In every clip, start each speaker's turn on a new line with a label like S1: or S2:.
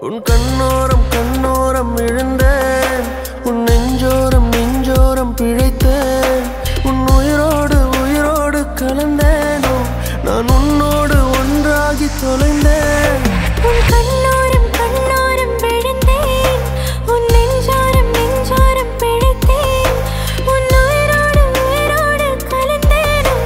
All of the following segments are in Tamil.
S1: உன் கண்ணோரம் கண்ணோரம் விழுந்தேன், உன் நெஞ்சோரம் நெஞ்சோரம் பிழைத்தேன், உன் உயிரோடு உயிரோடு கலந்தேனோ நான் உன்னோடு ஒன்றாகி தொலைந்தேன்.
S2: உன் கண்ணோரம் கண்ணோரம் விழுந்தேன், உன் நெஞ்சோரம் நெஞ்சோரம் பிழைத்தேன், உன் உயிரோடு உயிரோடு கலந்தேனோ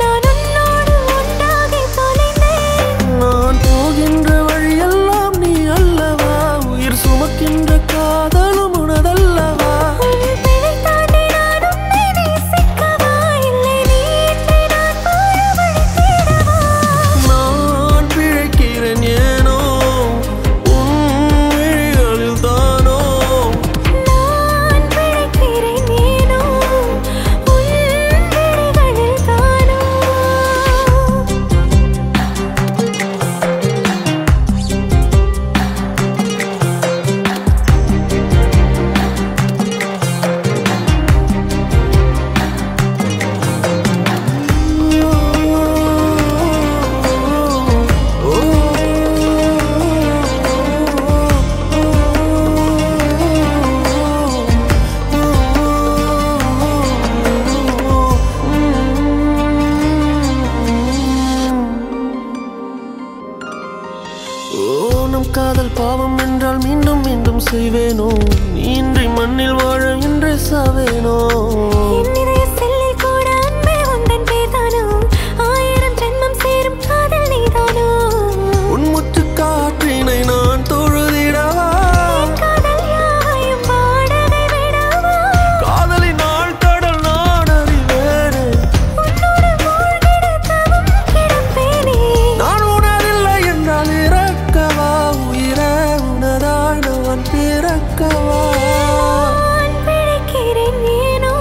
S2: நான் உன்னோடு ஒன்றாகி தொலைந்தேன்.
S1: நான் போகின்ற வழியெல்லாம் நீ அல்லவா, உயிர் சுமக்கின்ற காதலும் உனதல்லவா.
S2: உன் பிழை தாண்டி நான் உன்னை நேசிக்கவா, இல்லை நீ என்னை நான் போற வழி தேடவா.
S1: நான் பிழைக்கிறேன் ஏனோ உன் விழிகளில் தானோ,
S2: நான் பிழைக்கிறேன் ஏனோ உன் விழிகளில் தானோ.
S1: நம் காதல் பாவம் என்றால் மீண்டும் மீண்டும் செய்வேனோ, நீ இன்றி மண்ணில் வாழ இன்றே சாவேனோ.
S2: என் இதய செல்லில் கூட அன்பே உந்தன் பேர்தானோ, 1000 ஜென்மம் சேரும் காதல் நீதானோ.
S1: உன் முத்து காற்றினை நான் தொழுதிடவா,
S2: என் காதல் யாவையும் வாடகை விடவா.
S1: காதலின் ஆழ்கடல் நான் அறிவேனே,
S2: உன்னோடு மூழ்கிட தவம் கிடப்பேனே.
S1: நான் உணரில்லை என்றால் இறக்கவா, உயிரே உனதாய் நான் பிறக்கவா.
S2: நான் பிழைக்கிறேன் ஏனோ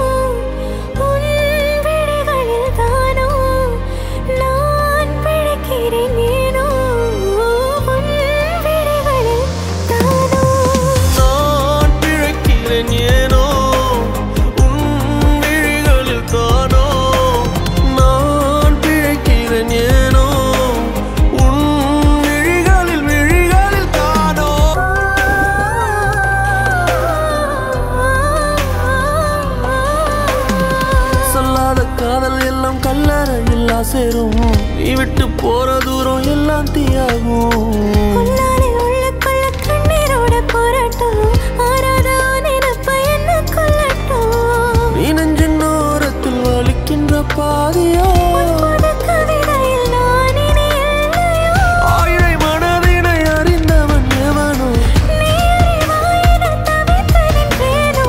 S2: உன் விழிகளில் தானோ, நான் பிழைக்கிறேன் ஏனோ உன் விழிகளில் தானோ.
S1: நான் பிழைக்கிறேன் ஏனோ உன் விழிகளில் தானோ, நான் பிழைக்கிறேன் ஏனோ உன் விழிகளில் தானோ. சொல்லாத காதல் எல்லாம் கல்லறையில் சேரும், நீ விட்டு போற தூரம் எல்லாம் தீயாகும்.
S2: உன்னாலே உள்ளுக்குள்ள கண்ணீரோட போராட்டம், ஆறாத நினைப்ப என்ன கொல்லட்டும்.
S1: நீ நெஞ்சின் ஓரத்தில் வலிக்கின்ற பாதியோ,
S2: உன் புது கவிதையில் நான் இனி இல்லையோ.
S1: ஆயிரை மனதினை அறிந்தவன் எவனோ,
S2: நீ அறிவாய் என தவித்து நின்றேனோ,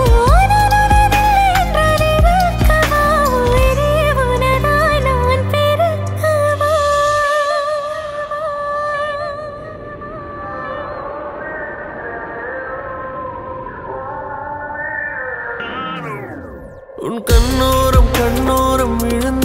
S2: நான் உனதில்லை என்றால் இறக்கவா, உயிரே உனதாய் நான் பிறக்கவா.
S1: உன் கண்ணோரம் கண்ணோரம் விழுந்த